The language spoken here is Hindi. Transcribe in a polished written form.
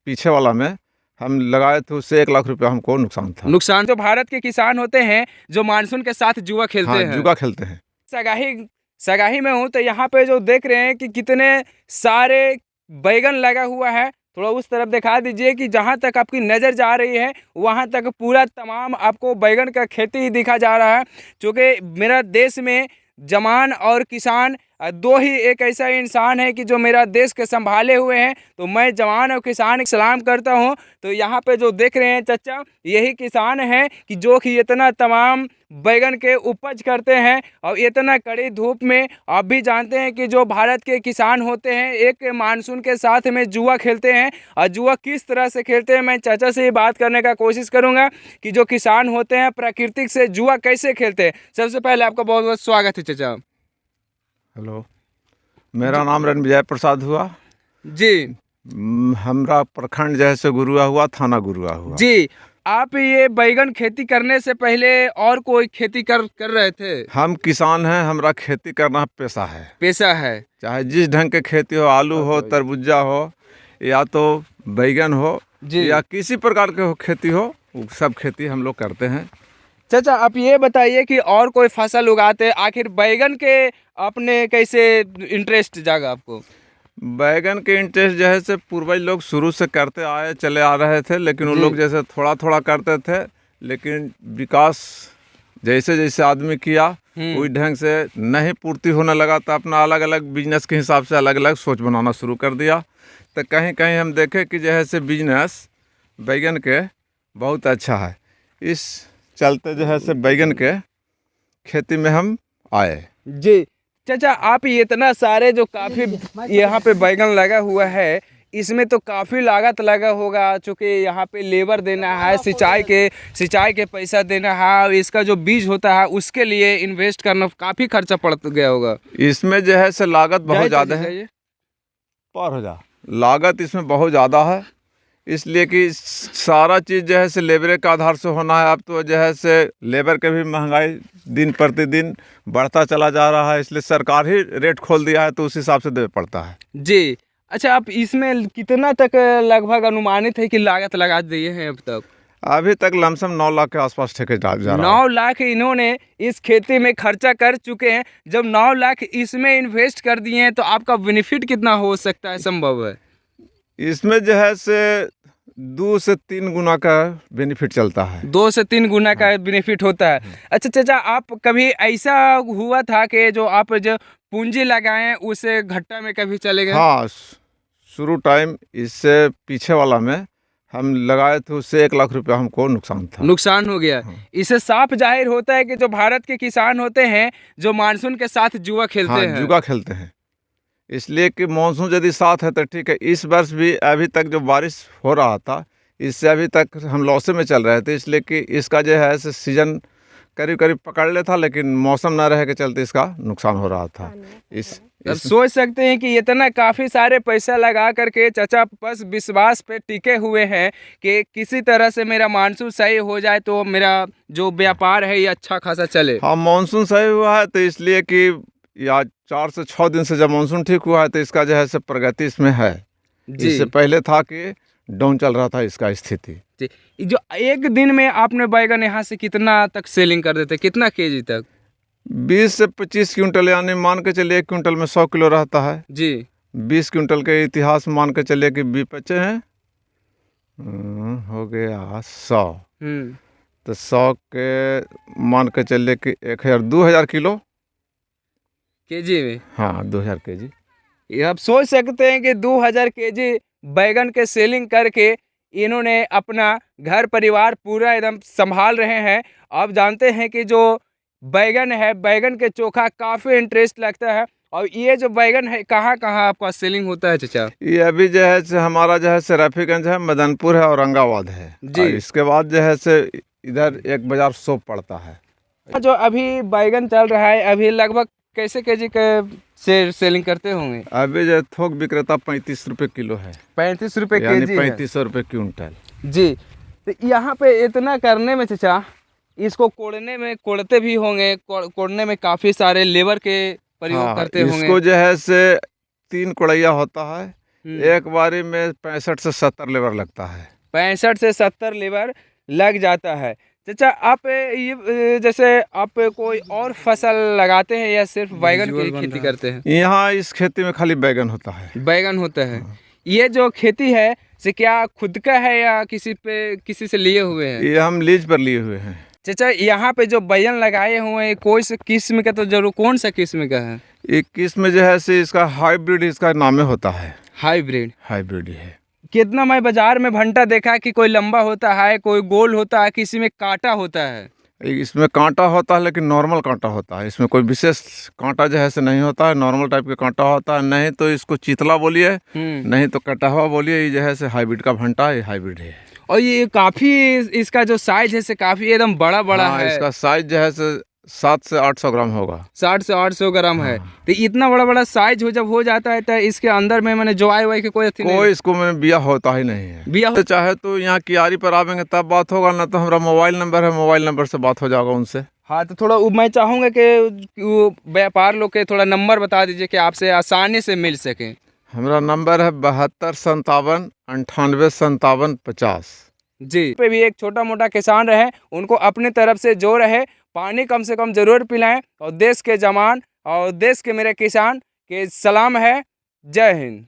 पीछे वाला में हम लगाए थे, उससे 1 लाख रुपया हमको नुकसान था। नुकसान जो भारत के किसान होते हैं जो मानसून के साथ जुआ खेलते हाँ, हैं, जुआ खेलते हैं। सगाही में हूँ तो यहाँ पे जो देख रहे हैं कि कितने सारे बैगन लगा हुआ है। थोड़ा उस तरफ दिखा दीजिए कि जहाँ तक आपकी नज़र जा रही है वहाँ तक पूरा तमाम आपको बैगन का खेती ही दिखा जा रहा है। क्योंकि मेरा देश में जवान और किसान दो ही एक ऐसा इंसान है कि जो मेरा देश के संभाले हुए हैं। तो मैं जवान और किसान सलाम करता हूं। तो यहाँ पे जो देख रहे हैं चाचा, यही किसान है कि जो कि इतना तमाम बैगन के उपज करते हैं और इतना कड़ी धूप में। आप भी जानते हैं कि जो भारत के किसान होते हैं एक मानसून के साथ में जुआ खेलते हैं। और जुआ किस तरह से खेलते हैं मैं चाचा से बात करने का कोशिश करूँगा कि जो किसान होते हैं प्राकृतिक से जुआ कैसे खेलते हैं। सबसे पहले आपका बहुत बहुत स्वागत है चाचा। हेलो, मेरा नाम रणविजय प्रसाद हुआ जी। हमरा प्रखंड जैसे गुरुआ हुआ, थाना गुरुआ हुआ जी। आप ये बैगन खेती करने से पहले और कोई खेती कर रहे थे? हम किसान हैं, हमरा खेती करना पेशा है। पेशा है। चाहे जिस ढंग के खेती हो, आलू हो, तरबूजा हो, या तो बैगन हो, या किसी प्रकार के हो खेती हो, वो सब खेती हम लोग करते हैं। चाचा आप ये बताइए कि और कोई फसल उगाते, आखिर बैगन के अपने कैसे इंटरेस्ट जागा आपको? बैगन के इंटरेस्ट जो है से पूर्वज लोग शुरू से करते आए चले आ रहे थे, लेकिन उन लोग जैसे थोड़ा थोड़ा करते थे, लेकिन विकास जैसे जैसे आदमी किया उस ढंग से नहीं पूर्ति होने लगा, तो अपना अलग अलग बिजनेस के हिसाब से अलग अलग सोच बनाना शुरू कर दिया। तो कहीं कहीं हम देखे कि जो है से बिजनेस बैगन के बहुत अच्छा है। इस चलते जो है से बैगन के खेती में हम आए। जी चाचा, आप इतना सारे जो काफ़ी यहाँ पे बैगन लगा हुआ है, इसमें तो काफ़ी लागत लगा होगा, चूँकि यहाँ पे लेबर देना है, सिंचाई के पैसा देना है, और इसका जो बीज होता है उसके लिए इन्वेस्ट करना काफ़ी खर्चा पड़ गया होगा। इसमें जो है से लागत बहुत ज़्यादा है, पर हो जा लागत इसमें बहुत ज़्यादा है, इसलिए कि सारा चीज़ जो है से लेबर के आधार से होना है। अब तो जो है से लेबर के भी महंगाई दिन प्रतिदिन बढ़ता चला जा रहा है, इसलिए सरकार ही रेट खोल दिया है, तो उस हिसाब से देना पड़ता है। जी। अच्छा, आप इसमें कितना तक लगभग अनुमानित है कि लागत लगा दिए हैं अब तक? अभी तक लमसम 9 लाख के आसपास ठेके जा रहा है। 9 लाख इन्होंने इस खेती में खर्चा कर चुके हैं। जब 9 लाख इसमें इन्वेस्ट कर दिए हैं तो आपका बेनिफिट कितना हो सकता है, संभव है? इसमें जो है से 2 से 3 गुना का बेनिफिट चलता है। 2 से 3 गुना का बेनिफिट होता है। अच्छा चाचा, आप कभी ऐसा हुआ था कि जो आप जो पूंजी लगाएं उसे घाटा में कभी चले गए? हाँ, शुरू टाइम इससे पीछे वाला में हम लगाए थे, उससे 1 लाख रुपया हमको नुकसान था। नुकसान हो गया। इससे साफ जाहिर होता है कि जो भारत के किसान होते हैं जो मानसून के साथ जुआ खेलते हैं। जुआ खेलते हैं, इसलिए कि मानसून यदि साथ है तो ठीक है। इस वर्ष भी अभी तक जो बारिश हो रहा था, इससे अभी तक हम लॉसे में चल रहे थे, इसलिए कि इसका जो है सीजन करीब करीब पकड़ लेता, लेकिन मौसम न रहे के चलते इसका नुकसान हो रहा था। अब सोच सकते हैं कि इतना काफ़ी सारे पैसा लगा करके चाचा बस विश्वास पे टिके हुए हैं कि किसी तरह से मेरा मानसून सही हो जाए तो मेरा जो व्यापार है ये अच्छा खासा चले। हाँ, मानसून सही हुआ है तो इसलिए कि या 4 से 6 दिन से जब मानसून ठीक हुआ है तो इसका जो है से प्रगति इसमें है। इससे पहले था कि डाउन चल रहा था इसका स्थिति। जी। जो एक दिन में आपने बैगन यहाँ से कितना तक सेलिंग कर देते, कितना केजी तक? 20 से 25 क्विंटल, यानी मान के चलिए 1 क्विंटल में 100 किलो रहता है जी। 20 क्विंटल के इतिहास मान के चलिए कि 20 बचे हैं, हो गया 100। तो 100 के मान के चलिए कि 2000 किलो केजी में। हाँ, 2000 केजी। आप सोच सकते हैं कि 2000 केजी बैगन के सेलिंग करके इन्होंने अपना घर परिवार पूरा एकदम संभाल रहे हैं। आप जानते हैं कि जो बैगन है, बैगन के चोखा काफ़ी इंटरेस्ट लगता है। और ये जो बैगन है कहाँ कहाँ आपका सेलिंग होता है चाचा? ये अभी जो है से हमारा जो है से रफीगंज है, मदनपुर है, औरंगाबाद है जी। और इसके बाद जो है से इधर एक बाजार सोप पड़ता है। जो अभी बैगन चल रहा है अभी लगभग कैसे केजी के से सेलिंग करते होंगे? अभी जो थोक विक्रेता 35 रुपये किलो है। 35 रुपये केजी, 3500 रुपये क्विंटल जी। तो यहाँ पे इतना करने में चाचा, इसको कोड़ते भी होंगे, कोड़ने में काफ़ी सारे लेबर के प्रयोग करते होंगे। इसको जो है से 3 कोड़ैया होता है, एक बारी में 65 से 70 लेबर लगता है। 65 से 70 लेबर लग जाता है। चाचा आप ये जैसे आप कोई और फसल लगाते हैं या सिर्फ बैगन की खेती करते हैं? यहाँ इस खेती में खाली बैगन होता है। बैगन होता है। ये जो खेती है से क्या खुद का है या किसी से लिए हुए हैं? ये हम लीज पर लिए हुए हैं। चाचा यहाँ पे जो बैगन लगाए हुए हैं कोई सा किस्म का तो जरूर, कौन सा किस्म का है? एक किस्म जो है से इसका हाइब्रिड, इसका नामे होता है। हाइब्रिड है। कितना मैं बाजार में भंटा देखा कि कोई लंबा होता है, कोई गोल होता है, किसी में कांटा होता है। इसमें कांटा होता है लेकिन नॉर्मल कांटा होता है। इसमें कोई विशेष कांटा जो है से नहीं होता है, नॉर्मल टाइप का कांटा होता है। नहीं तो इसको चितला बोलिए, नहीं तो कटा हुआ बोलिए। ये जो है से हाइब्रिड का भंटा, ये हाइब्रिड है। और ये काफी इसका जो साइज है से काफी एकदम बड़ा बड़ा है। इसका साइज जो है से 700 से 800 ग्राम होगा। 60 से 800 ग्राम है। तो इतना बड़ा बड़ा साइज जब हो जाता है तो इसके अंदर में मैंने जो आए के कोई इसको में बिया होता ही नहीं है। बिया तो चाहे तो यहाँ कियारी पर आवेंगे तब बात होगा, ना तो हमारा मोबाइल नंबर है, मोबाइल नंबर से बात हो जाएगा उनसे। हाँ तो थोड़ा मैं चाहूँगा कि व्यापार लोग के थोड़ा नंबर बता दीजिए कि आपसे आसानी से मिल सके। हमारा नंबर है 7257 98 57 50 जी। पे भी एक छोटा मोटा किसान रहे, उनको अपने तरफ से जो रहे पानी कम से कम जरूर पिलाएं। और देश के जवान और देश के मेरे किसान के सलाम है। जय हिंद।